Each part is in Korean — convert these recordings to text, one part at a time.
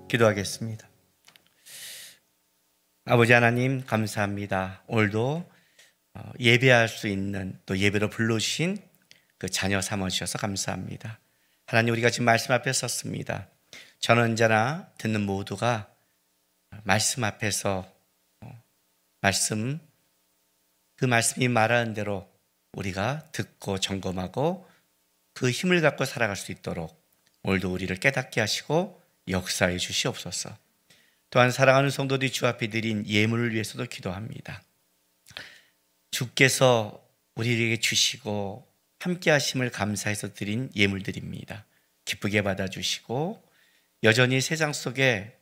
기도하겠습니다. 아버지 하나님 감사합니다. 오늘도 예배할 수 있는 또 예배로 불러주신 그 자녀 삼으셔서 감사합니다. 하나님, 우리가 지금 말씀 앞에 섰습니다. 저는 언제나 듣는 모두가 말씀 앞에서 그 말씀이 말하는 대로 우리가 듣고 점검하고 그 힘을 갖고 살아갈 수 있도록 오늘도 우리를 깨닫게 하시고 역사해 주시옵소서. 또한 사랑하는 성도들이 주 앞에 드린 예물을 위해서도 기도합니다. 주께서 우리에게 주시고 함께 하심을 감사해서 드린 예물들입니다. 기쁘게 받아주시고 여전히 세상 속에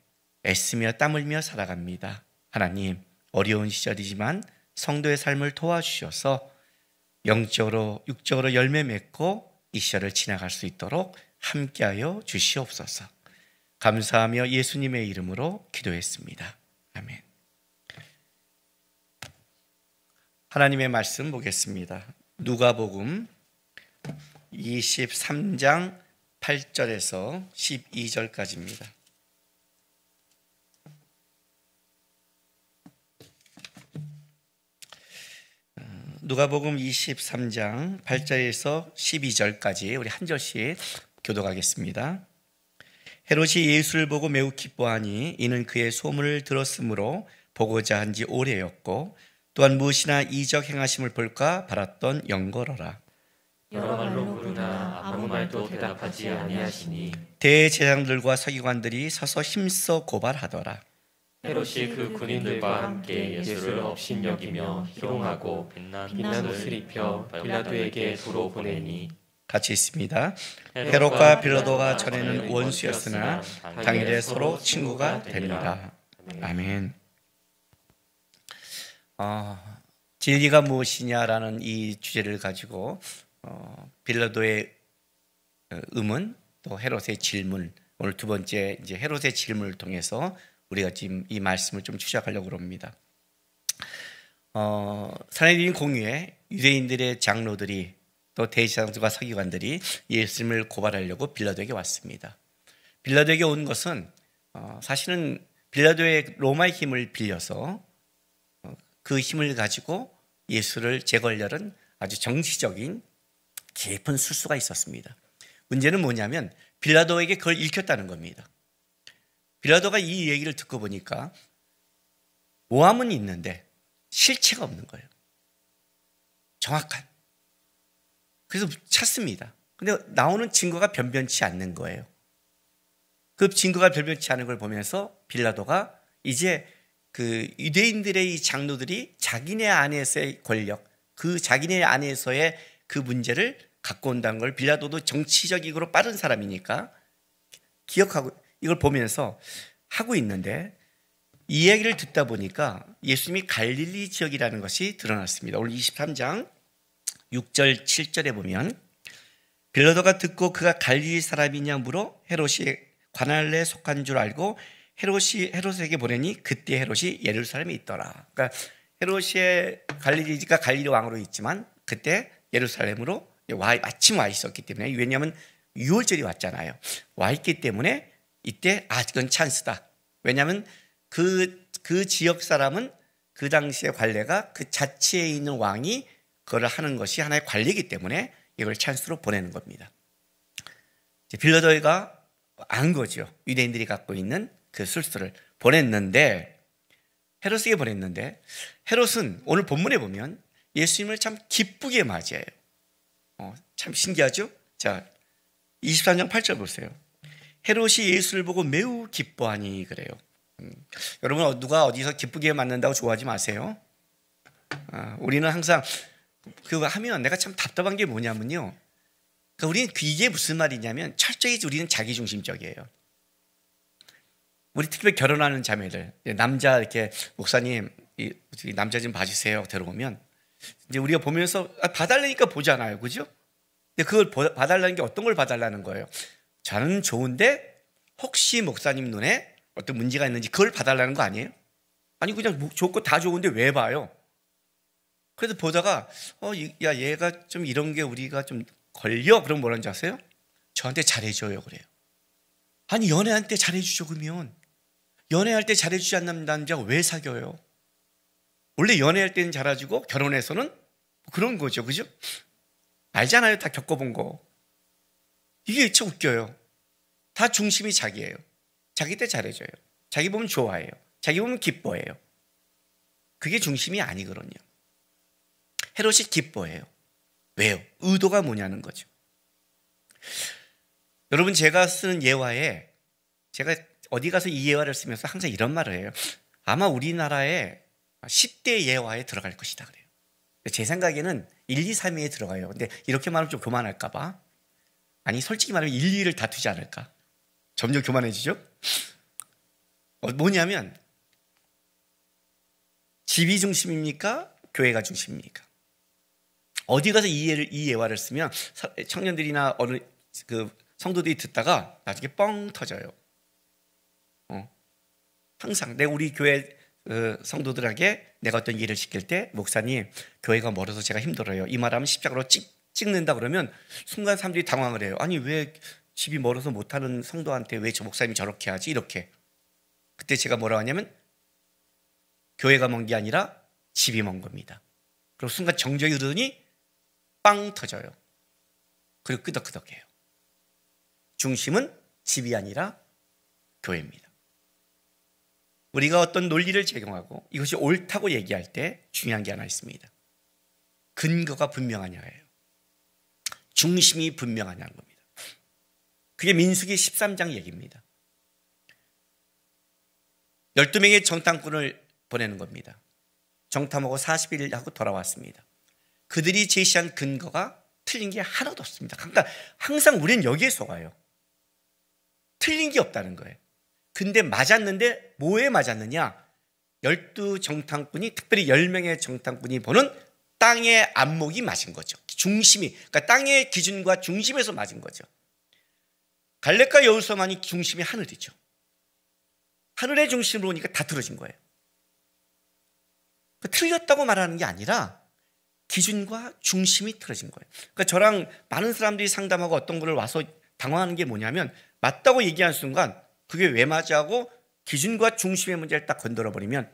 애쓰며 땀 흘며 살아갑니다. 하나님, 어려운 시절이지만 성도의 삶을 도와주셔서 영적으로 육적으로 열매 맺고 이 시절을 지나갈 수 있도록 함께하여 주시옵소서. 감사하며 예수님의 이름으로 기도했습니다. 아멘. 하나님의 말씀 보겠습니다. 누가복음 23장 8절에서 12절까지입니다. 누가복음 23장 8절에서 12절까지 우리 한 절씩 교독하겠습니다. 헤롯이 예수를 보고 매우 기뻐하니 이는 그의 소문을 들었으므로 보고자 한 지 오래였고 또한 무엇이나 이적 행하심을 볼까 바랐던 영거로라. 여러 말로 부르나 아무 말도 대답하지 아니하시니 대제사장들과 서기관들이 서서 힘써 고발하더라. 헤롯이 그 군인들과 함께 예수를 업신여기며 희롱하고 빛난 옷을 입혀 빌라도에게 도로 보내니 같이 있습니다. 헤롯과 빌라도가 전에는 원수였으나 당일에 서로 친구가 됩니다. 아멘. 진리가 무엇이냐라는 이 주제를 가지고 빌라도의 의문 또 헤롯의 질문, 오늘 두 번째 이제 헤롯의 질문을 통해서 우리가 지금 이 말씀을 좀 추적하려고 합니다. 사내들인 공유에 유대인들의 장로들이 또 대제사장들과 서기관들이 예수님을 고발하려고 빌라도에게 왔습니다. 빌라도에게 온 것은 사실은 빌라도의 로마의 힘을 빌려서 그 힘을 가지고 예수를 제거하려는 아주 정치적인 깊은 술수가 있었습니다. 문제는 뭐냐면 빌라도에게 그걸 읽혔다는 겁니다. 빌라도가 이 얘기를 듣고 보니까 모함은 있는데 실체가 없는 거예요. 정확한. 그래서 찾습니다. 근데 나오는 증거가 변변치 않는 거예요. 그 증거가 변변치 않은 걸 보면서 빌라도가 이제 그 유대인들의 이 장로들이 자기네 안에서의 권력, 그 자기네 안에서의 그 문제를 갖고 온다는 걸 빌라도도 정치적으로 빠른 사람이니까 기억하고 이걸 보면서 하고 있는데 이 얘기를 듣다 보니까 예수님이 갈릴리 지역이라는 것이 드러났습니다. 오늘 23장 6절 7절에 보면 빌라도가 듣고 그가 갈릴리 사람이냐 물어 헤롯이 관할에 속한 줄 알고 헤롯에게 보내니 그때 헤롯이 예루살렘에 있더라. 그러니까 헤롯의 갈릴리가 갈릴리 왕으로 있지만 그때 예루살렘으로 마침 와 있었기 때문에, 왜냐하면 6월절이 왔잖아요. 와 있기 때문에 이때 이건 찬스다. 왜냐하면 그 지역 사람은 그 당시의 관례가 그 자치에 있는 왕이 그걸 하는 것이 하나의 관례이기 때문에 이걸 찬스로 보내는 겁니다. 빌라도가 안 거죠. 유대인들이 갖고 있는 그 술수를 보냈는데, 헤롯에게 보냈는데, 헤롯은 오늘 본문에 보면 예수님을 참 기쁘게 맞이해요. 참 신기하죠? 자, 23장 8절 보세요. 헤롯이 예수를 보고 매우 기뻐하니 그래요. 여러분, 누가 어디서 기쁘게 맞는다고 좋아하지 마세요. 우리는 항상 그거 하면 내가 참 답답한 게 뭐냐면요. 그러니까 우리는 이게 무슨 말이냐면 철저히 우리는 자기중심적이에요. 우리 특히 결혼하는 자매들, 남자 이렇게 목사님 남자 좀 봐주세요 들어오면 이제 우리가 보면서 봐달라니까 보잖아요, 그죠? 근데 그걸 봐달라는 게 어떤 걸 봐달라는 거예요? 저는 좋은데 혹시 목사님 눈에 어떤 문제가 있는지 그걸 봐달라는 거 아니에요? 아니 그냥 좋고 다 좋은데 왜 봐요? 그래서 보다가 야 얘가 좀 이런 게 우리가 좀 걸려. 그럼 뭐라는 줄 아세요? 저한테 잘해줘요 그래요. 아니 연애할 때 잘해주죠. 그러면 연애할 때 잘해주지 않는 남자가 왜 사귀어요? 원래 연애할 때는 잘해주고 결혼해서는 그런 거죠. 그죠? 알잖아요. 다 겪어본 거. 이게 참 웃겨요. 다 중심이 자기예요. 자기 때 잘해줘요. 자기 보면 좋아해요. 자기 보면 기뻐해요. 그게 중심이 아니거든요. 헤롯이 기뻐해요. 왜요? 의도가 뭐냐는 거죠. 여러분, 제가 쓰는 예화에 제가 어디 가서 이 예화를 쓰면서 항상 이런 말을 해요. 아마 우리나라의 10대 예화에 들어갈 것이다 그래요. 제 생각에는 1, 2, 3위에 들어가요. 근데 이렇게 말하면 좀 교만할까 봐. 아니 솔직히 말하면 1, 2위를 다투지 않을까. 점점 교만해지죠. 뭐냐면 집이 중심입니까? 교회가 중심입니까? 어디 가서 이 예화를 쓰면 청년들이나 어느 그 성도들이 듣다가 나중에 뻥 터져요. 항상 내가 우리 교회 성도들에게 내가 어떤 일을 시킬 때 목사님 교회가 멀어서 제가 힘들어요. 이 말하면 십자가로 찍는다 그러면 순간 사람들이 당황을 해요. 아니 왜 집이 멀어서 못하는 성도한테 왜 저 목사님이 저렇게 하지? 이렇게. 그때 제가 뭐라고 하냐면 교회가 먼 게 아니라 집이 먼 겁니다. 그리고 순간 정적이 흐르더니 빵 터져요. 그리고 끄덕끄덕해요. 중심은 집이 아니라 교회입니다. 우리가 어떤 논리를 적용하고 이것이 옳다고 얘기할 때 중요한 게 하나 있습니다. 근거가 분명하냐예요. 중심이 분명하냐는 겁니다. 그게 민수기 13장 얘기입니다. 12명의 정탐꾼을 보내는 겁니다. 정탐하고 40일 하고 돌아왔습니다. 그들이 제시한 근거가 틀린 게 하나도 없습니다. 그러니까 항상 우리는 여기에 속아요. 틀린 게 없다는 거예요. 근데 맞았는데 뭐에 맞았느냐? 12정탐꾼이 특별히 10명의 정탐꾼이 보는 땅의 안목이 맞은 거죠. 중심이, 그러니까 땅의 기준과 중심에서 맞은 거죠. 갈렙과 여호수아만이 중심이 하늘이죠. 하늘의 중심으로 오니까 다 틀어진 거예요. 틀렸다고 말하는 게 아니라 기준과 중심이 틀어진 거예요. 그러니까 저랑 많은 사람들이 상담하고 어떤 거를 와서 당황하는 게 뭐냐면 맞다고 얘기하는 순간 그게 왜 맞아 하고 기준과 중심의 문제를 딱 건드려 버리면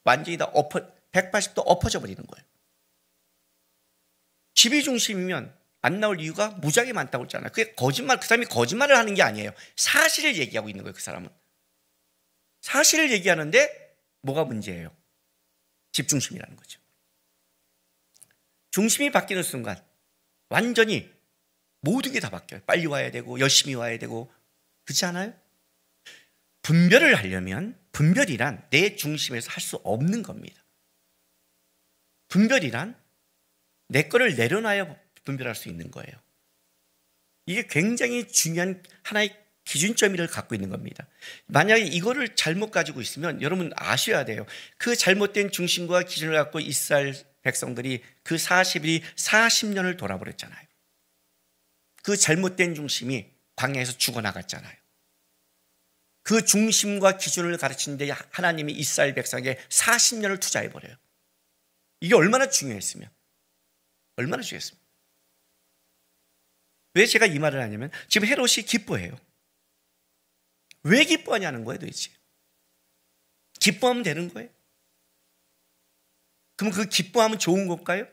완전히 다 180도 엎어져 버리는 거예요. 집이 중심이면 안 나올 이유가 무지하게 많다고 했잖아요. 그게 거짓말, 그 사람이 거짓말을 하는 게 아니에요. 사실을 얘기하고 있는 거예요. 그 사람은. 사실을 얘기하는데 뭐가 문제예요? 집중심이라는 거죠. 중심이 바뀌는 순간 완전히 모든 게 다 바뀌어요. 빨리 와야 되고 열심히 와야 되고 그렇지 않아요? 분별을 하려면 분별이란 내 중심에서 할 수 없는 겁니다. 분별이란 내 거를 내려놔야 분별할 수 있는 거예요. 이게 굉장히 중요한 하나의 기준점을 갖고 있는 겁니다. 만약에 이거를 잘못 가지고 있으면 여러분 아셔야 돼요. 그 잘못된 중심과 기준을 갖고 이스라엘 백성들이 그 40년을 돌아버렸잖아요. 그 잘못된 중심이 광야에서 죽어나갔잖아요. 그 중심과 기준을 가르치는 데 하나님이 이스라엘 백성에게 40년을 투자해버려요. 이게 얼마나 중요했으면 얼마나 중요했습니까? 왜 제가 이 말을 하냐면 지금 헤롯이 기뻐해요. 왜 기뻐하냐는 거예요 도대체. 기뻐하면 되는 거예요? 그럼 그 기뻐하면 좋은 걸까요?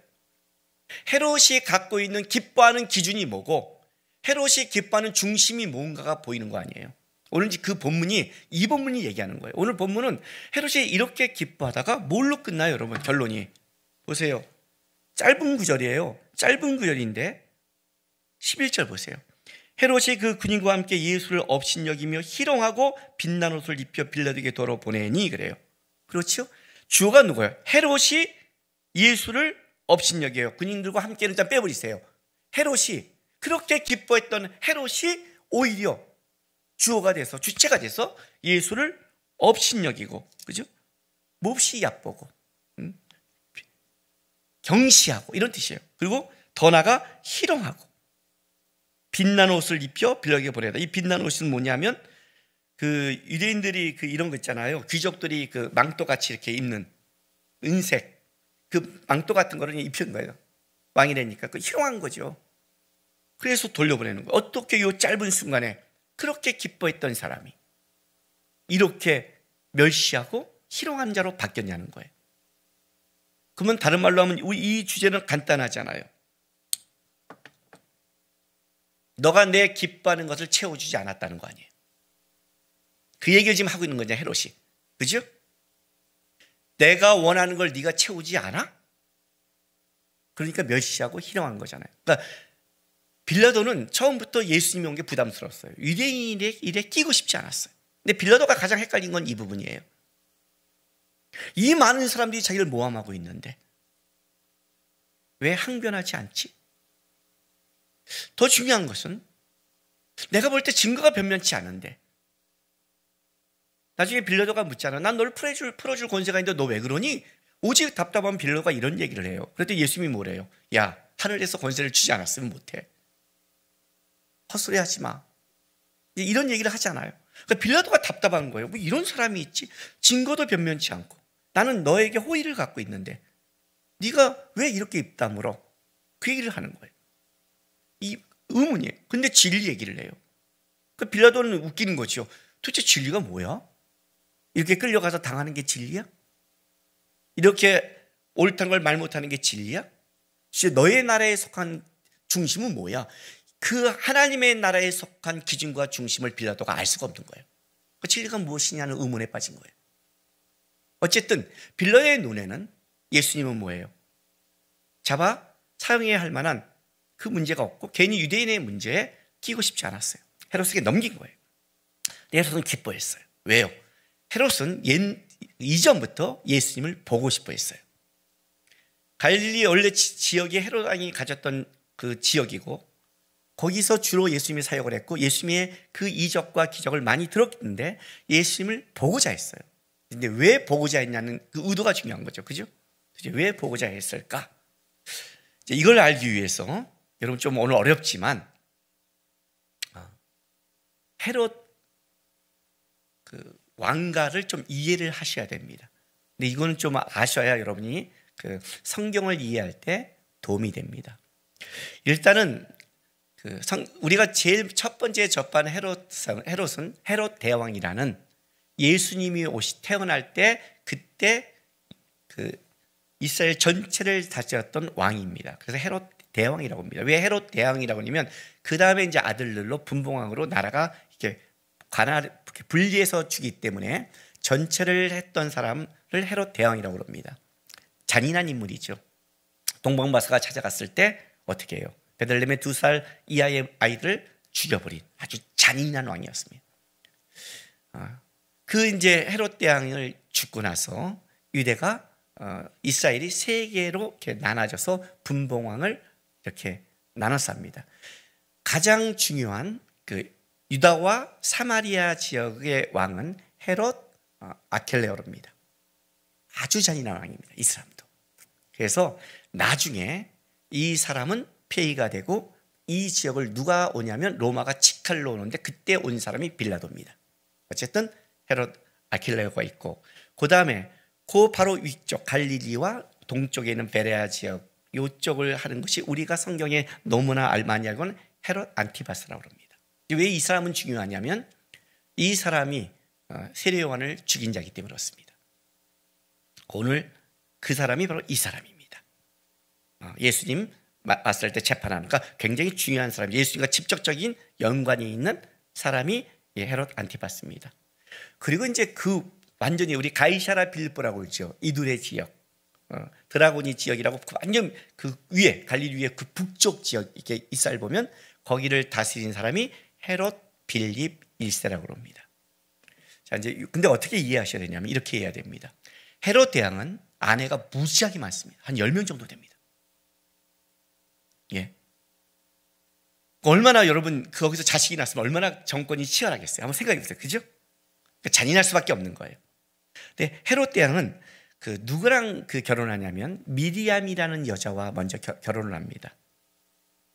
헤롯이 갖고 있는 기뻐하는 기준이 뭐고 헤롯이 기뻐하는 중심이 뭔가가 보이는 거 아니에요? 오늘 그 본문이 이 본문이 얘기하는 거예요. 오늘 본문은 헤롯이 이렇게 기뻐하다가 뭘로 끝나요 여러분? 결론이 보세요. 짧은 구절이에요. 짧은 구절인데 11절 보세요. 헤롯이 그 군인과 함께 예수를 업신여기며 희롱하고 빛난 옷을 입혀 빌라도에게 도로 보내니 그래요. 그렇죠? 주어가 누구예요? 헤롯이 예수를 업신여겨요. 군인들과 함께는 일단 빼버리세요. 헤롯이 그렇게 기뻐했던 헤롯이 오히려 주어가 돼서 주체가 돼서 예수를 업신여기고 그죠? 몹시 얕보고 경시하고 이런 뜻이에요. 그리고 더 나아가 희롱하고 빛난 옷을 입혀 빌라도에게 보내다. 이 빛난 옷은 뭐냐면 그 유대인들이 그 이런 거 있잖아요. 귀족들이 그 망토 같이 이렇게 입는 은색 그 망토 같은 거를 입힌 거예요. 왕이 되니까 그 희롱한 거죠. 그래서 돌려보내는 거예요. 어떻게 이 짧은 순간에 그렇게 기뻐했던 사람이 이렇게 멸시하고 희롱한 자로 바뀌었냐는 거예요. 그러면 다른 말로 하면 이 주제는 간단하잖아요. 너가 내 기뻐하는 것을 채워주지 않았다는 거 아니에요. 그 얘기를 지금 하고 있는 거냐, 헤롯이. 그죠? 내가 원하는 걸 네가 채우지 않아? 그러니까 멸시하고 희롱한 거잖아요. 그러니까 빌라도는 처음부터 예수님이 온 게 부담스러웠어요. 유대인의 일에 끼고 싶지 않았어요. 근데 빌라도가 가장 헷갈린 건 이 부분이에요. 이 많은 사람들이 자기를 모함하고 있는데 왜 항변하지 않지? 더 중요한 것은 내가 볼 때 증거가 변면치 않은데 나중에 빌라도가 묻잖아. 난 너를 풀어줄 권세가 있는데 너 왜 그러니? 오직 답답한 빌라도가 이런 얘기를 해요. 그랬더니 예수님이 뭐래요? 야, 하늘에서 권세를 주지 않았으면 못해. 헛소리 하지 마. 이런 얘기를 하잖아요. 그러니까 빌라도가 답답한 거예요. 뭐 이런 사람이 있지? 증거도 변면치 않고 나는 너에게 호의를 갖고 있는데 네가 왜 이렇게 입 다물어? 그 얘기를 하는 거예요. 이 의문이에요. 근데 진리 얘기를 해요. 그러니까 빌라도는 웃기는 거죠. 도대체 진리가 뭐야? 이렇게 끌려가서 당하는 게 진리야? 이렇게 옳다는 걸 말 못하는 게 진리야? 진짜 너의 나라에 속한 중심은 뭐야? 그 하나님의 나라에 속한 기준과 중심을 빌라도가 알 수가 없는 거예요. 그 진리가 무엇이냐는 의문에 빠진 거예요. 어쨌든 빌라도의 눈에는 예수님은 뭐예요? 잡아 사용해야 할 만한 그 문제가 없고 괜히 유대인의 문제에 끼고 싶지 않았어요. 헤롯에게 넘긴 거예요. 헤롯은 기뻐했어요. 왜요? 헤롯은 이전부터 예수님을 보고 싶어 했어요. 갈릴리 원래 지역이 헤롯 왕이 가졌던 그 지역이고 거기서 주로 예수님이 사역을 했고 예수님의 그 이적과 기적을 많이 들었는데 예수님을 보고자 했어요. 근데 왜 보고자 했냐는 그 의도가 중요한 거죠. 그죠? 왜 보고자 했을까? 이걸 알기 위해서 여러분 좀 오늘 어렵지만 헤롯 그 왕가를 좀 이해를 하셔야 됩니다. 근데 이거는 좀 아셔야 여러분이 그 성경을 이해할 때 도움이 됩니다. 일단은 우리가 제일 첫 번째 접한 헤롯은 헤롯 대왕이라는 예수님이 태어날 때 그때 그 이스라엘 전체를 다스렸던 왕입니다. 그래서 헤롯 대왕이라고 합니다. 왜 헤롯 대왕이라고 하냐면 그 다음에 이제 아들들로 분봉왕으로 나라가 이렇게 분리해서 주기 때문에 전체를 했던 사람을 헤롯 대왕이라고 합니다. 잔인한 인물이죠. 동방바사가 찾아갔을 때 어떻게 해요? 베들레헴의 2살 이하의 아이들을 죽여버린 아주 잔인한 왕이었습니다. 그 이제 헤롯 대왕을 죽고 나서 유대가 이스라엘이 세 개로 이렇게 나눠져서 분봉왕을 이렇게 나눠서 합니다. 가장 중요한 그 유다와 사마리아 지역의 왕은 헤롯 아켈레오입니다. 아주 잔인한 왕입니다. 이 사람도. 그래서 나중에 이 사람은 폐위가 되고 이 지역을 누가 오냐면 로마가 직할로 오는데 그때 온 사람이 빌라도입니다. 어쨌든 헤롯 아킬레오가 있고 그 다음에 그 바로 위쪽 갈릴리와 동쪽에 있는 베레아 지역 이쪽을 하는 것이 우리가 성경에 너무나 많이 알고는 헤롯 안티바스라고 합니다. 왜 이 사람은 중요하냐면 이 사람이 세례요한을 죽인 자이기 때문에 그렇습니다. 오늘 그 사람이 바로 이 사람입니다. 예수님 왔을 때 재판하는 그러니까 굉장히 중요한 사람, 예수님과 직접적인 연관이 있는 사람이 헤롯 안티바스입니다. 그리고 이제 그 완전히 우리 가이사라 빌립보라고 그러죠. 이두레 지역, 드라고니 지역이라고 완전 그 위에 갈릴리 위에 그 북쪽 지역 이렇게 이스라엘 보면 거기를 다스린 사람이 헤롯 빌립 1세라고 합니다. 자 이제 근데 어떻게 이해하셔야 되냐면 이렇게 이해해야 됩니다. 헤롯 대왕은 아내가 무지하게 많습니다. 한 10명 정도 됩니다. 예. 얼마나 여러분 거기서 자식이 났으면 얼마나 정권이 치열하겠어요. 한번 생각해 보세요. 그죠? 그러니까 잔인할 수밖에 없는 거예요. 근데 헤롯 대왕은 그 누구랑 그 결혼하냐면 미리암이라는 여자와 먼저 결혼을 합니다.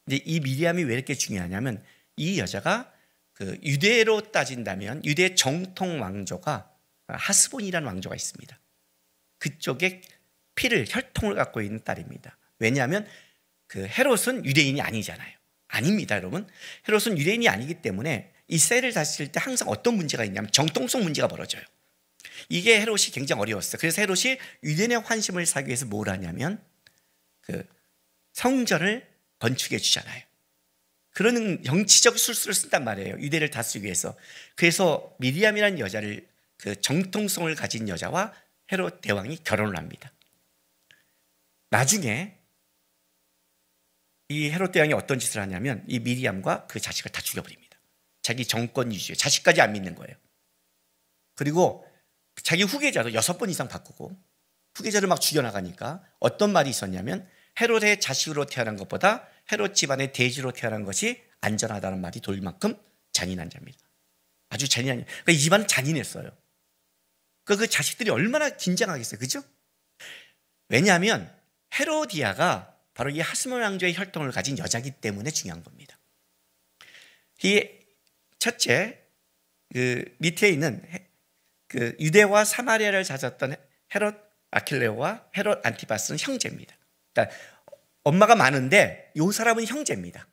근데 이 미리암이 왜 이렇게 중요하냐면 이 여자가 그 유대로 따진다면 유대 정통 왕조가 하스본이라는 왕조가 있습니다. 그쪽에 혈통을 갖고 있는 딸입니다. 왜냐하면 그 헤롯은 유대인이 아니잖아요. 아닙니다, 여러분. 헤롯은 유대인이 아니기 때문에 이스라엘을 다스릴 때 항상 어떤 문제가 있냐면 정통성 문제가 벌어져요. 이게 헤롯이 굉장히 어려웠어요. 그래서 헤롯이 유대인의 환심을 사기 위해서 뭘 하냐면 그 성전을 건축해 주잖아요. 그런 정치적 술수를 쓴단 말이에요. 유대를 다스리기 위해서. 그래서 미리암이라는 여자를 그 정통성을 가진 여자와 헤롯 대왕이 결혼을 합니다. 나중에 이 헤롯 대왕이 어떤 짓을 하냐면 이 미리암과 그 자식을 다 죽여버립니다. 자기 정권 유지에 자식까지 안 믿는 거예요. 그리고 자기 후계자도 6번 이상 바꾸고 후계자를 막 죽여나가니까 어떤 말이 있었냐면 헤롯의 자식으로 태어난 것보다 헤롯 집안의 대지로 태어난 것이 안전하다는 말이 돌 만큼 잔인한 자입니다. 아주 잔인한. 그러니까 이 집안은 잔인했어요. 그 자식들이 얼마나 긴장하겠어요. 그죠? 왜냐하면 헤로디아가 바로 이 하스몬 왕조의 혈통을 가진 여자이기 때문에 중요한 겁니다. 이 첫째, 그 밑에 있는 그 유대와 사마리아를 다졌던 헤롯 아킬레오와 헤롯 안티파스는 형제입니다. 그러니까 엄마가 많은데 이 사람은 형제입니다.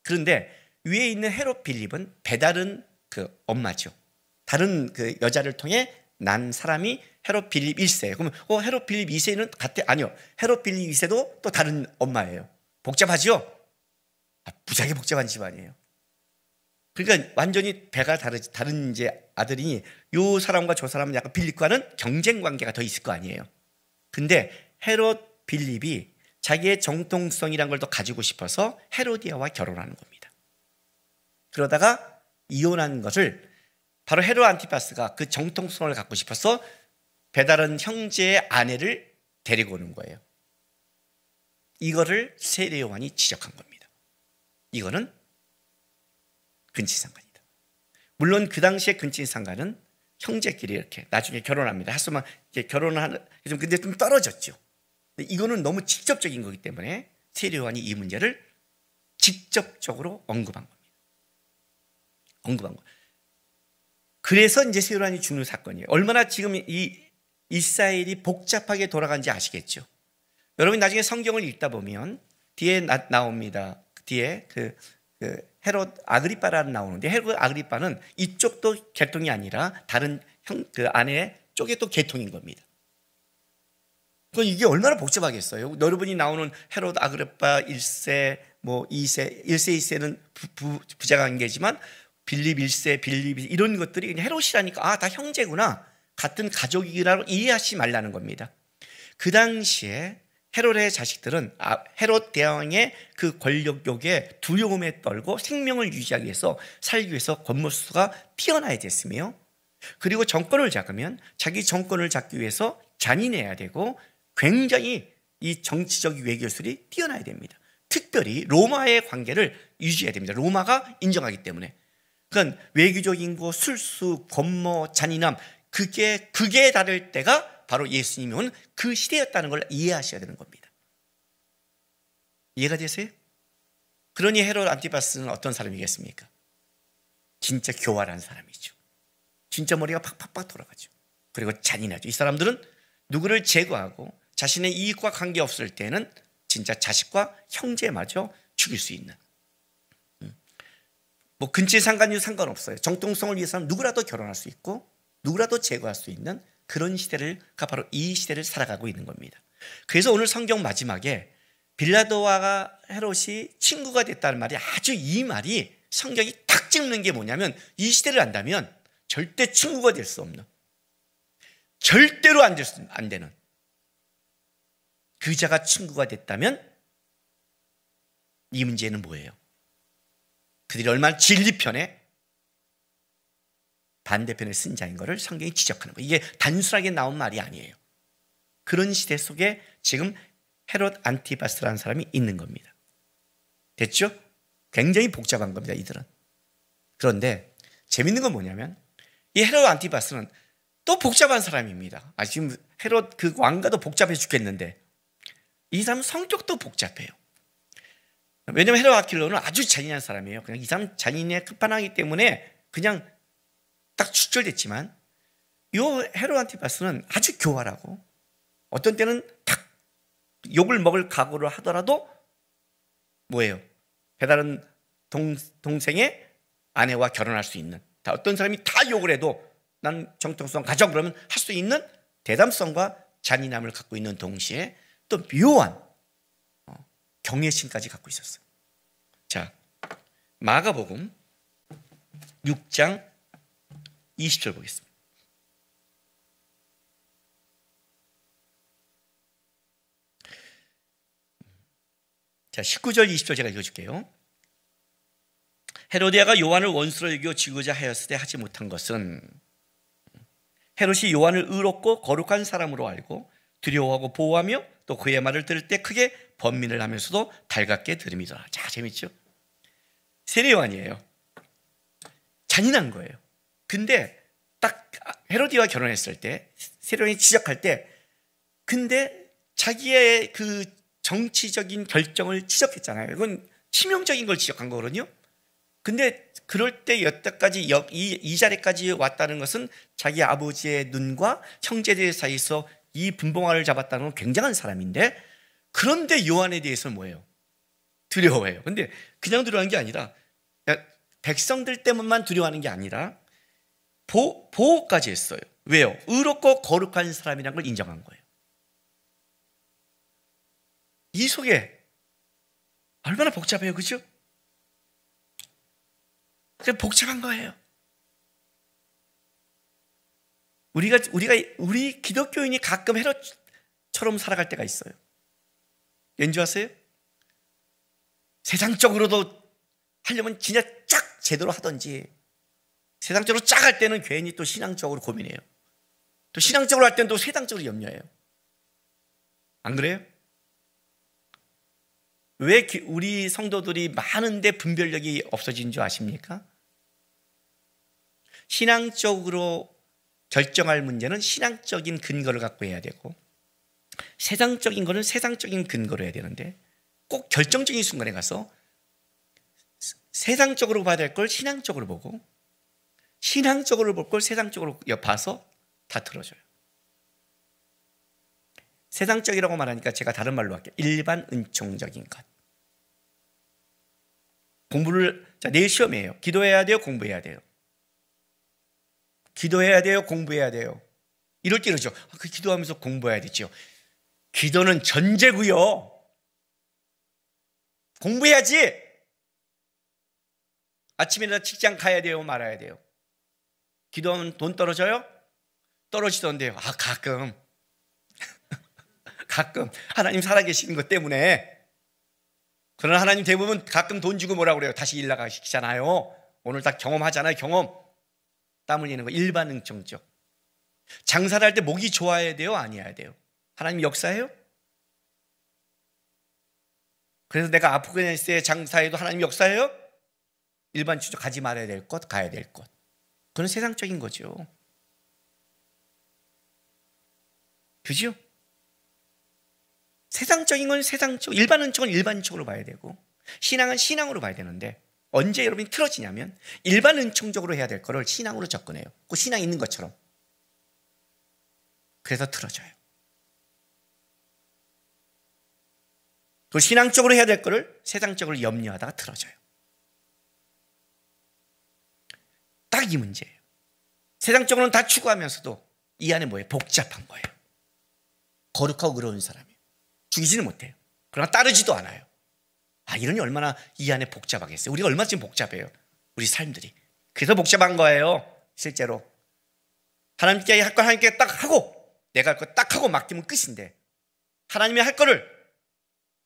그런데 위에 있는 헤롯 빌립은 배다른 그 엄마죠. 다른 그 여자를 통해 난 사람이 헤롯 빌립 1세. 그러면 헤롯 빌립 2세는 같대? 아니요. 헤롯 빌립 2세도 또 다른 엄마예요. 복잡하죠? 무지하게 복잡한 집안이에요. 그러니까 완전히 배가 다른 이제 아들이니 요 사람과 저 사람은 약간 빌립과는 경쟁 관계가 더 있을 거 아니에요. 근데 헤롯 빌립이 자기의 정통성이란 걸 더 가지고 싶어서 헤로디아와 결혼하는 겁니다. 그러다가 이혼한 것을 바로 헤롯 안티파스가 그 정통성을 갖고 싶어서 배다른 형제의 아내를 데리고 오는 거예요. 이거를 세례 요한이 지적한 겁니다. 이거는 근친상간이다. 물론 그 당시에 근친상간은 형제끼리 이렇게 나중에 결혼합니다. 하스만 결혼하는 근데 좀 떨어졌죠. 이거는 너무 직접적인 거기 때문에 세례 요한이 이 문제를 직접적으로 언급한 겁니다. 언급한 거. 그래서 이제 세례 요한이 죽는 사건이에요. 얼마나 지금 이 이스라엘이 복잡하게 돌아간지 아시겠죠? 여러분 나중에 성경을 읽다 보면 뒤에 나옵니다. 뒤에 그 헤롯 아그리빠라는 나오는데 헤롯 아그리빠는 이쪽도 계통이 아니라 다른 그 아내 쪽에 또 계통인 겁니다. 그럼 이게 얼마나 복잡하겠어요? 여러분이 나오는 헤롯 아그리빠 1세, 뭐 2세, 1세, 2세는 부자관계지만 빌립 1세, 빌립 이런 것들이 그냥 헤롯이라니까 다 형제구나. 같은 가족이라고 이해하지 말라는 겁니다. 그 당시에 헤롯의 자식들은 헤롯 대왕의 그 권력욕에 두려움에 떨고 생명을 유지하기 위해서 살기 위해서 겉모습가 뛰어나야 됐으며 그리고 정권을 잡으면 자기 정권을 잡기 위해서 잔인해야 되고 굉장히 이 정치적 외교술이 뛰어나야 됩니다. 특별히 로마의 관계를 유지해야 됩니다. 로마가 인정하기 때문에. 그러니까 외교적인 거, 술수, 권모, 잔인함 그게 극에 달할 때가 바로 예수님이 온 그 시대였다는 걸 이해하셔야 되는 겁니다. 이해가 되세요? 그러니 헤롯 안티파스는 어떤 사람이겠습니까? 진짜 교활한 사람이죠. 진짜 머리가 팍팍팍 돌아가죠. 그리고 잔인하죠. 이 사람들은 누구를 제거하고 자신의 이익과 관계없을 때는 진짜 자식과 형제마저 죽일 수 있는 뭐 근친상간이도 상관없어요. 정통성을 위해서는 누구라도 결혼할 수 있고 누구라도 제거할 수 있는 그런 시대가 바로 이 시대를 살아가고 있는 겁니다. 그래서 오늘 성경 마지막에 빌라도와 헤롯이 친구가 됐다는 말이 아주 이 말이 성경이 탁 찝는 게 뭐냐면 이 시대를 안다면 절대 친구가 될 수 없는 절대로 안 되는 그자가 친구가 됐다면 이 문제는 뭐예요? 그들이 얼마나 진리편에 반대편에 쓴 자인 것을 성경이 지적하는 거예요. 이게 단순하게 나온 말이 아니에요. 그런 시대 속에 지금 헤롯 안티파스라는 사람이 있는 겁니다. 됐죠? 굉장히 복잡한 겁니다. 이들은. 그런데 재밌는 건 뭐냐면 이 헤롯 안티파스는 또 복잡한 사람입니다. 지금 헤롯 그 왕가도 복잡해 죽겠는데 이 사람 성격도 복잡해요. 왜냐하면 헤롯 아킬레오는 아주 잔인한 사람이에요. 그냥 이 사람 잔인의 끝판왕이기 때문에 그냥 딱 추출됐지만 이 헤롯 안티파스는 아주 교활하고 어떤 때는 딱 욕을 먹을 각오를 하더라도 뭐예요? 배다른 동생의 아내와 결혼할 수 있는, 다 어떤 사람이 다 욕을 해도 난 정통성 가져 그러면 할 수 있는 대담성과 잔인함을 갖고 있는 동시에 또 묘한 경외심까지 갖고 있었어요. 자, 마가복음 6장 20절 보겠습니다. 자, 19절 20절 제가 읽어줄게요. 헤로디아가 요한을 원수로 여겨 죽이고자 하였을 때 하지 못한 것은, 헤롯이 요한을 의롭고 거룩한 사람으로 알고 두려워하고 보호하며 또 그의 말을 들을 때 크게 번민을 하면서도 달갑게 들음이더라. 자, 재밌죠? 세례 요한이에요. 잔인한 거예요. 근데 딱 헤로디아와 결혼했을 때, 세례 요한이 지적할 때, 근데 자기의 그 정치적인 결정을 지적했잖아요. 이건 치명적인 걸 지적한 거거든요. 근데 그럴 때 여태까지 이 자리까지 왔다는 것은 자기 아버지의 눈과 형제들 사이에서 이 분봉화를 잡았다는 건 굉장한 사람인데, 그런데 요한에 대해서는 뭐예요? 두려워해요. 근데 그냥 두려워하는 게 아니라, 백성들 때문만 두려워하는 게 아니라 보호까지 했어요. 왜요? 의롭고 거룩한 사람이라는 걸 인정한 거예요. 이 속에 얼마나 복잡해요, 그죠? 복잡한 거예요. 우리 기독교인이 가끔 헤롯처럼 살아갈 때가 있어요. 왠지 아세요? 세상적으로도 하려면 진짜 쫙 제대로 하든지, 세상적으로 쫙 할 때는 괜히 또 신앙적으로 고민해요. 또 신앙적으로 할 때는 또 세상적으로 염려해요. 안 그래요? 왜 우리 성도들이 많은데 분별력이 없어진 줄 아십니까? 신앙적으로 결정할 문제는 신앙적인 근거를 갖고 해야 되고, 세상적인 거는 세상적인 근거로 해야 되는데, 꼭 결정적인 순간에 가서 세상적으로 봐야 될 걸 신앙적으로 보고, 신앙적으로 볼 걸 세상적으로 봐서 다 틀어져요. 세상적이라고 말하니까 제가 다른 말로 할게요. 일반 은총적인 것. 자, 내일 시험이에요. 기도해야 돼요? 공부해야 돼요? 기도해야 돼요? 공부해야 돼요? 이럴 때 이러죠. 그 기도하면서 공부해야 되죠. 기도는 전제고요. 공부해야지. 아침에 일어나 직장 가야 돼요? 말아야 돼요? 기도하면 돈 떨어져요? 떨어지던데요. 가끔 하나님 살아계시는 것 때문에. 그러나 하나님 대부분 가끔 돈 주고 뭐라고 그래요? 다시 일 나가시키잖아요. 오늘 다 경험하잖아요. 경험. 땀 흘리는 거 일반 응청적. 장사를 할 때 목이 좋아야 돼요? 아니어야 돼요? 하나님 역사해요? 그래서 내가 아프가니스탄에 장사해도 하나님 역사해요? 일반 추적 가지 말아야 될 것, 가야 될 것. 그건 세상적인 거죠. 그죠? 세상적인 건 세상적, 일반 은총은 일반 은총으로 봐야 되고, 신앙은 신앙으로 봐야 되는데, 언제 여러분이 틀어지냐면 일반 은총적으로 해야 될 거를 신앙으로 접근해요. 그 신앙 있는 것처럼. 그래서 틀어져요. 그 신앙적으로 해야 될 거를 세상적으로 염려하다가 틀어져요. 딱 이 문제예요. 세상적으로는 다 추구하면서도 이 안에 뭐예요? 복잡한 거예요. 거룩하고 의로운 사람이에요. 죽이지는 못해요. 그러나 따르지도 않아요. 이러니 얼마나 이 안에 복잡하겠어요. 우리가 얼마나 지금 복잡해요. 우리 삶들이. 그래서 복잡한 거예요. 실제로. 하나님께 할 걸 하나님께 딱 하고, 내가 할 거 딱 하고 맡기면 끝인데, 하나님이 할 거를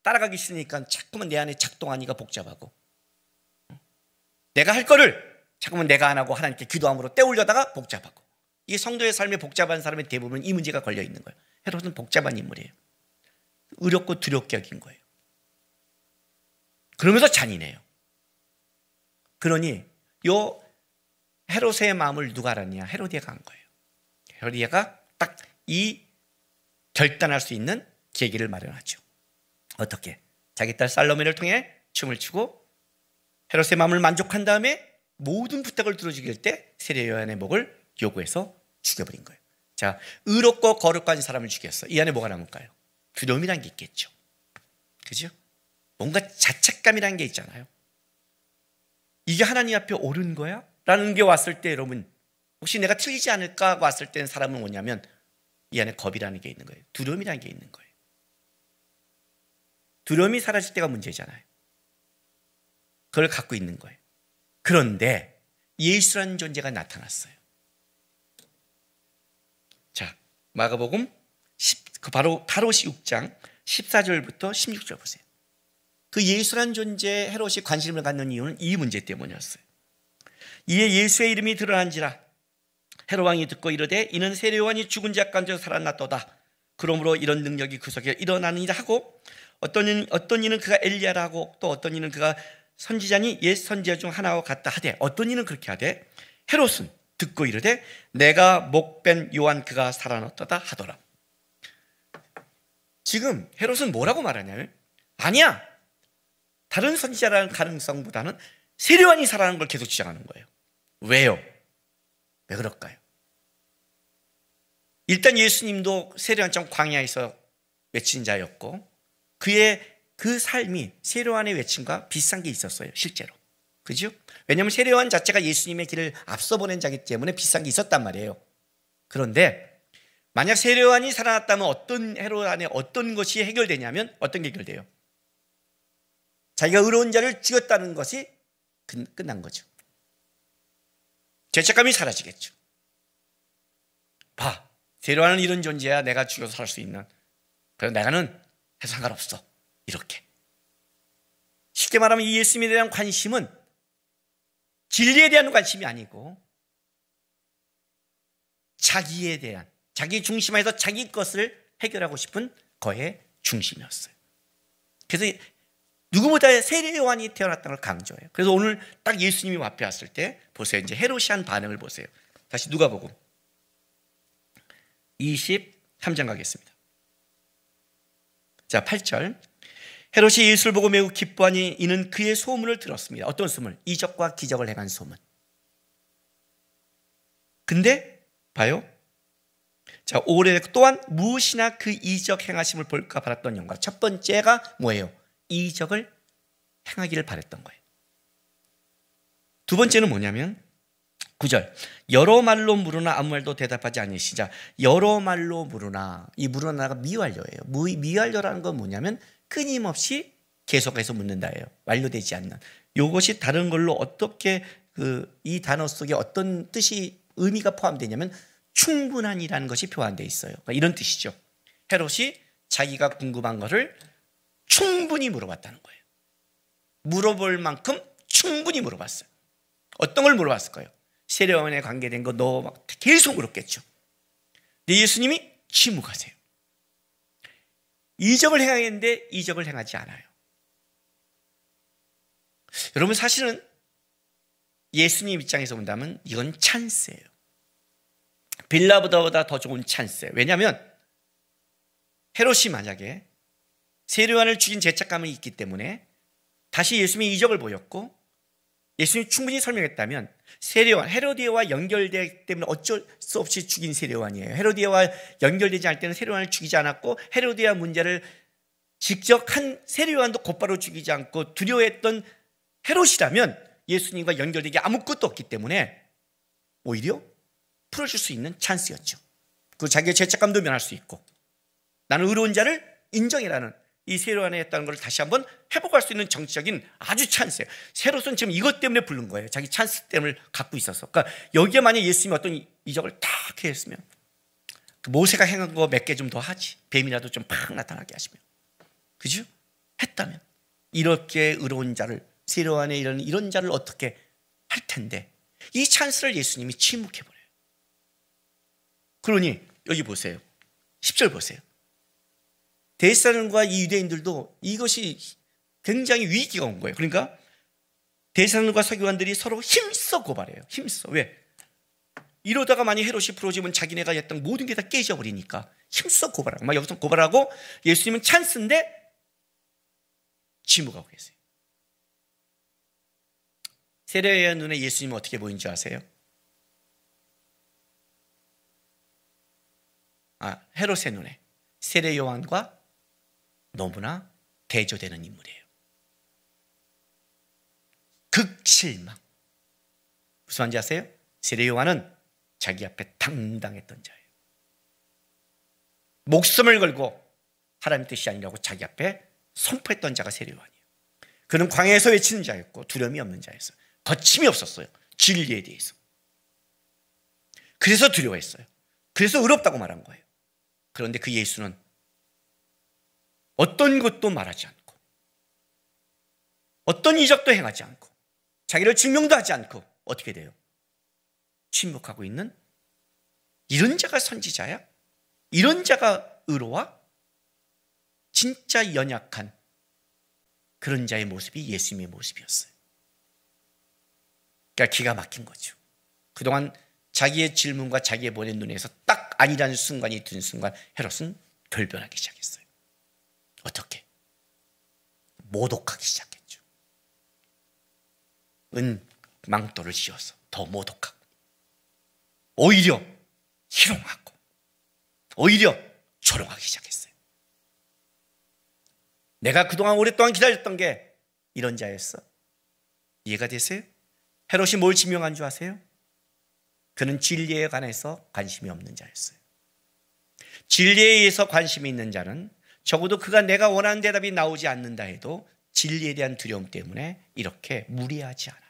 따라가기 싫으니까 자꾸만 내 안에 작동하니까 복잡하고, 내가 할 거를 자꾸만 내가 안 하고 하나님께 기도함으로 떼우려다가 복잡하고. 이게 성도의 삶에 복잡한 사람의 대부분 이 문제가 걸려 있는 거예요. 헤롯은 복잡한 인물이에요. 의롭고 두렵게 여긴 거예요. 그러면서 잔인해요. 그러니 요 헤롯의 마음을 누가 알았냐? 헤로디아가 한 거예요. 헤로디아가 딱 이 결단할 수 있는 계기를 마련하죠. 어떻게? 자기 딸 살로메를 통해 춤을 추고 헤롯의 마음을 만족한 다음에 모든 부탁을 들어주길 때 세례 요한의 목을 요구해서 죽여버린 거예요. 자, 의롭고 거룩한 사람을 죽였어. 이 안에 뭐가 남을까요? 두려움이란 게 있겠죠. 그죠? 뭔가 자책감이라는 게 있잖아요. 이게 하나님 앞에 옳은 거야? 라는 게 왔을 때 여러분, 혹시 내가 틀리지 않을까 하고 왔을 때는 사람은 뭐냐면 이 안에 겁이라는 게 있는 거예요. 두려움이라는 게 있는 거예요. 두려움이 사라질 때가 문제잖아요. 그걸 갖고 있는 거예요. 그런데 예수라는 존재가 나타났어요. 자, 마가복음 바로 6장 14절부터 16절 보세요. 그 예수라는 존재에 헤롯이 관심을 갖는 이유는 이 문제 때문이었어요. 이에 예수의 이름이 드러난지라 헤롯 왕이 듣고 이르되 이는 세례 요한이 죽은 자 가운데서 살아났도다. 그러므로 이런 능력이 그 속에 일어나느니라 하고 어떤 이는 그가 엘리야라 하고 또 어떤 이는 그가 선지자니 옛 선지자 중 하나와 같다 하되 어떤 이는 그렇게 하되 헤롯은 듣고 이르되 내가 목벤 요한 그가 살아났도다 하더라. 지금 헤롯은 뭐라고 말하냐면 아니야, 다른 선지자라는 가능성보다는 세례 요한이 살아난 걸 계속 주장하는 거예요. 왜요? 왜 그럴까요? 일단 예수님도 세례 요한처럼 광야에서 외친 자였고 그의 그 삶이 세례 요한의 외침과 비슷한 게 있었어요. 실제로. 그죠? 왜냐하면 세례 요한 자체가 예수님의 길을 앞서 보낸 자이기 때문에 비슷한 게 있었단 말이에요. 그런데 만약 세례 요한이 살아났다면 어떤 헤롯 안에 어떤 것이 해결되냐면 어떤 게 해결돼요? 자기가 의로운 자를 죽였다는 것이 끝난 거죠. 죄책감이 사라지겠죠. 봐, 세례 요한은 이런 존재야. 내가 죽여서 살 수 있는. 그래서 내가는 해서 상관없어. 이렇게. 쉽게 말하면 이 예수님에 대한 관심은 진리에 대한 관심이 아니고 자기에 대한, 자기 중심에서 자기 것을 해결하고 싶은 거의 중심이었어요. 그래서 누구보다 세례 요한이 태어났다는 걸 강조해요. 그래서 오늘 딱 예수님이 앞에 왔을 때 보세요. 이제 헤롯이 한 반응을 보세요. 다시 누가복음 23장 가겠습니다. 자, 8절. 헤롯이 예수를 보고 매우 기뻐하니 이는 그의 소문을 들었습니다. 어떤 소문? 이적과 기적을 행한 소문. 근데 봐요. 자, 올해 또한 무엇이나 그 이적 행하심을 볼까 바랐던 영광. 첫 번째가 뭐예요? 이적을 행하기를 바랬던 거예요. 두 번째는 뭐냐면 9절. 여러 말로 물으나 아무 말도 대답하지 않으시자. 여러 말로 물으나, 이 물으나가 미완료예요. 미완료라는 건 뭐냐면 끊임없이 계속해서 묻는다예요. 완료되지 않는. 이것이 다른 걸로 어떻게 이 단어 속에 어떤 뜻이 의미가 포함되냐면 충분한이라는 것이 표현되어 있어요. 그러니까 이런 뜻이죠. 헤롯이 자기가 궁금한 것을 충분히 물어봤다는 거예요. 물어볼 만큼 충분히 물어봤어요. 어떤 걸 물어봤을까요? 세례 요한에 관계된 거 너 막 계속 물었겠죠. 근데 예수님이 침묵하세요. 이적을 행하겠는데 이적을 행하지 않아요. 여러분, 사실은 예수님 입장에서 본다면 이건 찬스예요. 빌라보다보다 더 좋은 찬스예요. 왜냐하면 헤롯이 만약에 세례 요한을 죽인 죄책감이 있기 때문에 다시 예수님이 이적을 보였고 예수님이 충분히 설명했다면 세례 요한, 헤로디아와 연결되기 때문에 어쩔 수 없이 죽인 세례 요한이에요. 헤로디아와 연결되지 않을 때는 세례 요한을 죽이지 않았고 헤로디아 문제를 직접 한 세례 요한도 곧바로 죽이지 않고 두려워했던 헤롯이라면 예수님과 연결되기 아무것도 없기 때문에 오히려 풀어줄 수 있는 찬스였죠. 그 자기의 죄책감도 면할 수 있고 나는 의로운 자를 인정이라는 이 세례 요한에 했다는 걸 다시 한번 회복할 수 있는 정치적인 아주 찬스예요. 헤롯은 지금 이것 때문에 부른 거예요. 자기 찬스 때문에 갖고 있어서. 그러니까 여기에 만약 예수님이 어떤 이적을 딱 했으면 모세가 행한 거 몇 개 좀 더 하지. 뱀이라도 좀 팍 나타나게 하시면. 그죠? 했다면 이렇게 의로운 자를 세례 요한에 이런 자를 어떻게 할 텐데 이 찬스를 예수님이 침묵해버려요. 그러니 여기 보세요. 10절 보세요. 대제사장과 이 유대인들도 이것이 굉장히 위기가 온 거예요. 그러니까 대제사장과 서기관들이 서로 힘써 고발해요. 힘써. 왜? 이러다가 만약 헤롯이 풀어지면 자기네가 했던 모든 게 다 깨져버리니까 힘써 고발하고 막 여기서 고발하고 예수님은 찬스인데 침묵하고 계세요. 세례의 눈에 예수님은 어떻게 보인 줄 아세요? 헤롯의 눈에 세례 요한과 너무나 대조되는 인물이에요. 극실망. 무슨 말인지 아세요? 세례 요한은 자기 앞에 당당했던 자예요. 목숨을 걸고 하나님의 뜻이 아니라고 자기 앞에 선포했던 자가 세례 요한이에요. 그는 광야에서 외치는 자였고 두려움이 없는 자였어요. 거침이 없었어요. 진리에 대해서. 그래서 두려워했어요. 그래서 의롭다고 말한 거예요. 그런데 그 예수는 어떤 것도 말하지 않고 어떤 이적도 행하지 않고 자기를 증명도 하지 않고 어떻게 돼요? 침묵하고 있는 이런 자가 선지자야? 이런 자가 의로와? 진짜 연약한 그런 자의 모습이 예수님의 모습이었어요. 그러니까 기가 막힌 거죠. 그동안 자기의 질문과 자기의 보낸 눈에서 딱 아니라는 순간이 든 순간 헤롯은 돌변하기 시작했어요. 어떻게? 모독하기 시작했죠. 망토를 씌워서 더 모독하고 오히려 희롱하고 오히려 조롱하기 시작했어요. 내가 그동안 오랫동안 기다렸던 게 이런 자였어. 이해가 되세요? 헤롯이 뭘 지명한 줄 아세요? 그는 진리에 관해서 관심이 없는 자였어요. 진리에 의해서 관심이 있는 자는 적어도 그가 내가 원하는 대답이 나오지 않는다 해도 진리에 대한 두려움 때문에 이렇게 무리하지 않아요.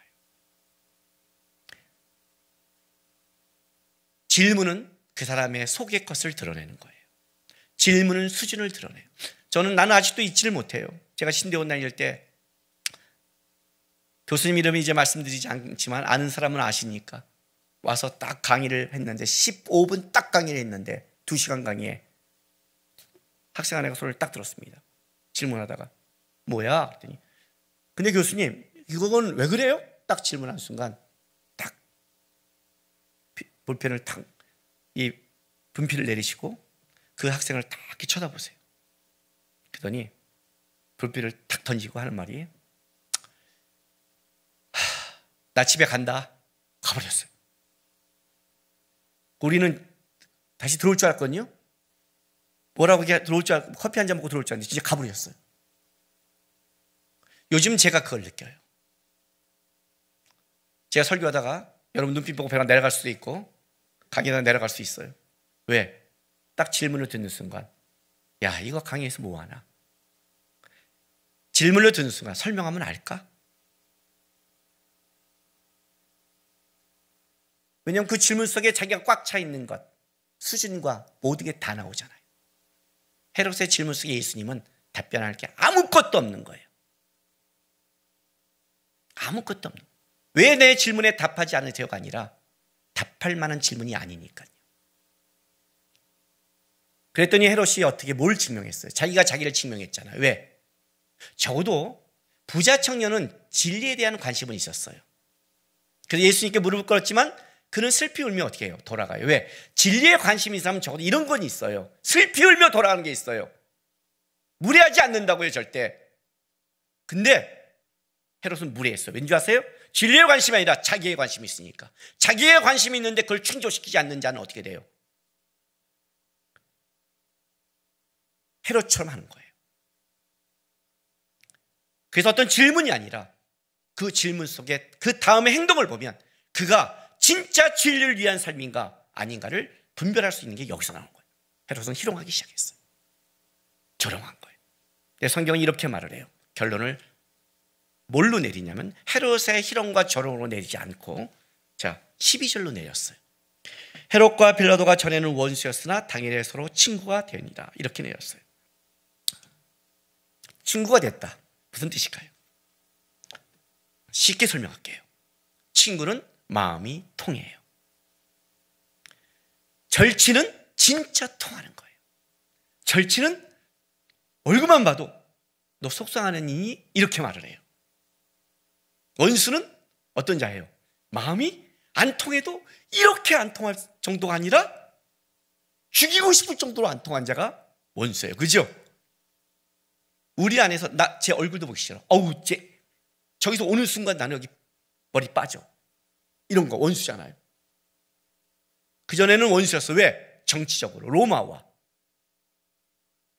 질문은 그 사람의 속의 것을 드러내는 거예요. 질문은 수준을 드러내요. 나는 아직도 잊지를 못해요. 제가 신대원 다닐 때 교수님 이름이 이제 말씀드리지 않지만 아는 사람은 아시니까 와서 딱 강의를 했는데 15분 딱 강의를 했는데 2시간 강의에 학생 하나가 소리를 딱 들었습니다. 질문하다가 뭐야? 그랬더니 근데 교수님 이건 왜 그래요? 딱 질문한 순간 딱 볼펜을 탁 이 분필을 내리시고 그 학생을 딱 이렇게 쳐다보세요. 그러더니 불빛을 탁 던지고 하는 말이 나 집에 간다. 가버렸어요. 우리는 다시 들어올 줄 알았거든요. 뭐라고 들어올 줄 알고 커피 한 잔 먹고 들어올 줄 알았는데 진짜 가버렸어요. 요즘 제가 그걸 느껴요. 제가 설교하다가 여러분 눈빛 보고 배가 내려갈 수도 있고 강의하다 내려갈 수 있어요. 왜? 딱 질문을 듣는 순간 야 이거 강의에서 뭐하나? 질문을 듣는 순간 설명하면 알까? 왜냐하면 그 질문 속에 자기가 꽉 차 있는 것 수준과 모든 게 다 나오잖아요. 헤롯의 질문 속에 예수님은 답변할 게 아무것도 없는 거예요. 아무것도 없는 거예요. 왜 내 질문에 답하지 않으세요가 아니라 답할 만한 질문이 아니니까요. 그랬더니 헤롯이 어떻게 뭘 증명했어요? 자기가 자기를 증명했잖아요. 왜? 적어도 부자 청년은 진리에 대한 관심은 있었어요. 그래서 예수님께 무릎을 꿇었지만 그는 슬피 울며 어떻게 해요? 돌아가요. 왜? 진리에 관심이 있으면 적어도 이런 건 있어요. 슬피 울며 돌아가는 게 있어요. 무례하지 않는다고요, 절대. 근데 헤롯은 무례했어요. 왠지 아세요? 진리에 관심이 아니라 자기의 관심이 있으니까. 자기의 관심이 있는데 그걸 충족시키지 않는 자는 어떻게 돼요? 헤롯처럼 하는 거예요. 그래서 어떤 질문이 아니라 그 질문 속에 그 다음의 행동을 보면 그가 진짜 진리를 위한 삶인가 아닌가를 분별할 수 있는 게 여기서 나오는 거예요. 헤롯은 희롱하기 시작했어요. 조롱한 거예요. 근데 성경이 이렇게 말을 해요. 결론을 뭘로 내리냐면 헤롯의 희롱과 조롱으로 내리지 않고 12절로 내렸어요. 헤롯과 빌라도가 전에는 원수였으나 당일에 서로 친구가 되니라. 이렇게 내렸어요. 친구가 됐다. 무슨 뜻일까요? 쉽게 설명할게요. 친구는 마음이 통해요. 절친은 진짜 통하는 거예요. 절친은 얼굴만 봐도 너 속상하는 이니? 이렇게 말을 해요. 원수는 어떤 자예요? 마음이 안 통해도 이렇게 안 통할 정도가 아니라 죽이고 싶을 정도로 안 통한 자가 원수예요. 그죠? 우리 안에서 제 얼굴도 보기 싫어. 저기서 오는 순간 나는 여기 머리 빠져. 이런 거 원수잖아요. 그전에는 원수였어. 왜? 정치적으로 로마와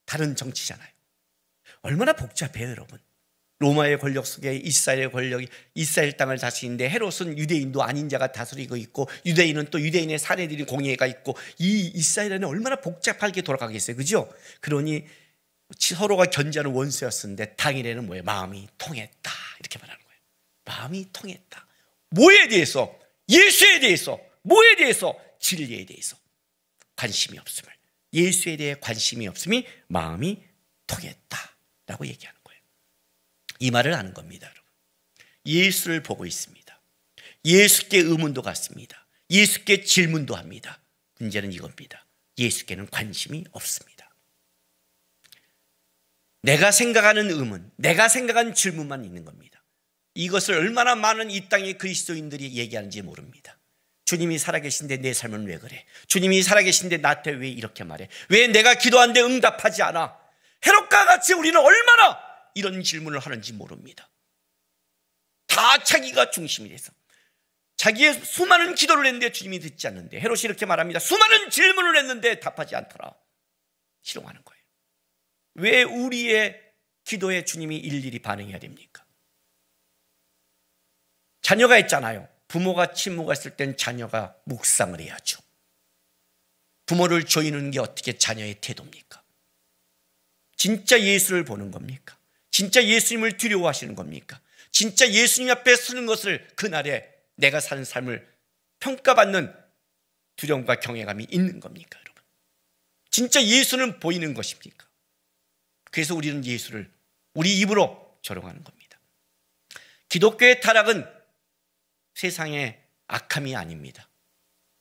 다른 정치잖아요. 얼마나 복잡해요, 여러분. 로마의 권력 속에 이스라엘의 권력이 이스라엘 땅을 다스리는데 헤롯은 유대인도 아닌 자가 다스리고 있고 유대인은 또 유대인의 사내들이 공예가 있고 이 이스라엘은 얼마나 복잡하게 돌아가겠어요. 그죠? 그러니 서로가 견제하는 원수였었는데 당일에는 뭐예요? 마음이 통했다. 이렇게 말하는 거예요. 마음이 통했다. 뭐에 대해서? 예수에 대해서. 뭐에 대해서? 진리에 대해서 관심이 없음을. 예수에 대해 관심이 없음이 마음이 통했다라고 얘기하는 거예요. 이 말을 하는 겁니다, 여러분. 예수를 보고 있습니다. 예수께 의문도 갖습니다. 예수께 질문도 합니다. 문제는 이겁니다. 예수께는 관심이 없습니다. 내가 생각하는 의문, 내가 생각하는 질문만 있는 겁니다. 이것을 얼마나 많은 이 땅의 그리스도인들이 얘기하는지 모릅니다. 주님이 살아계신데 내 삶은 왜 그래? 주님이 살아계신데 나한테 왜 이렇게 말해? 왜 내가 기도하는데 응답하지 않아? 헤롯과 같이 우리는 얼마나 이런 질문을 하는지 모릅니다. 다 자기가 중심이 돼서 자기의 수많은 기도를 했는데 주님이 듣지 않는데, 헤롯이 이렇게 말합니다. 수많은 질문을 했는데 답하지 않더라. 실용하는 거예요. 왜 우리의 기도에 주님이 일일이 반응해야 됩니까? 자녀가 있잖아요. 부모가 친모가 있을 땐 자녀가 묵상을 해야죠. 부모를 조이는 게 어떻게 자녀의 태도입니까? 진짜 예수를 보는 겁니까? 진짜 예수님을 두려워하시는 겁니까? 진짜 예수님 앞에 서는 것을 그날에 내가 사는 삶을 평가받는 두려움과 경외감이 있는 겁니까, 여러분? 진짜 예수는 보이는 것입니까? 그래서 우리는 예수를 우리 입으로 조롱하는 겁니다. 기독교의 타락은 세상의 악함이 아닙니다.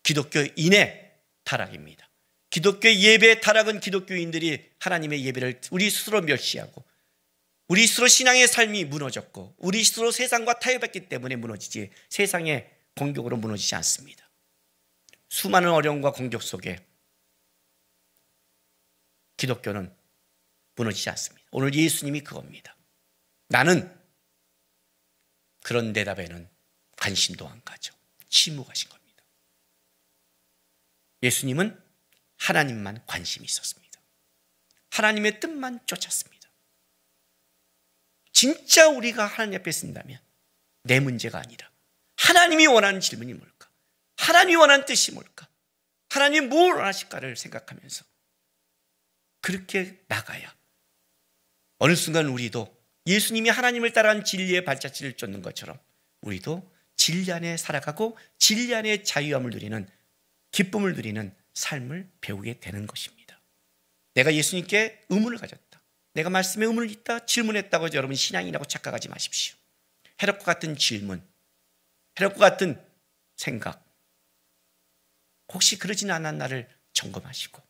기독교인의 타락입니다. 기독교의 예배의 타락은 기독교인들이 하나님의 예배를 우리 스스로 멸시하고 우리 스스로 신앙의 삶이 무너졌고 우리 스스로 세상과 타협했기 때문에 무너지지 세상의 공격으로 무너지지 않습니다. 수많은 어려움과 공격 속에 기독교는 무너지지 않습니다. 오늘 예수님이 그겁니다. 나는 그런 대답에는 관심도 안 가죠. 침묵하신 겁니다. 예수님은 하나님만 관심이 있었습니다. 하나님의 뜻만 쫓았습니다. 진짜 우리가 하나님 앞에 쓴다면 내 문제가 아니라 하나님이 원하는 질문이 뭘까? 하나님이 원하는 뜻이 뭘까? 하나님이 뭘 원하실까를 생각하면서 그렇게 나가야 어느 순간 우리도 예수님이 하나님을 따라한 진리의 발자취를 쫓는 것처럼 우리도 진리 안에 살아가고 진리 안에 자유함을 누리는, 기쁨을 누리는 삶을 배우게 되는 것입니다. 내가 예수님께 의문을 가졌다, 내가 말씀에 의문을 있다, 질문했다고 해서 여러분 신앙이라고 착각하지 마십시오. 헤롯과 같은 질문, 헤롯과 같은 생각, 혹시 그러지는 않았나를 점검하시고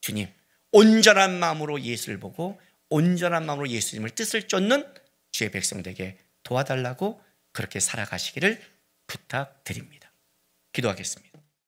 주님, 온전한 마음으로 예수를 보고 온전한 마음으로 예수님을 뜻을 쫓는 주의 백성들에게 도와달라고 그렇게 살아가시기를 부탁드립니다. 기도하겠습니다.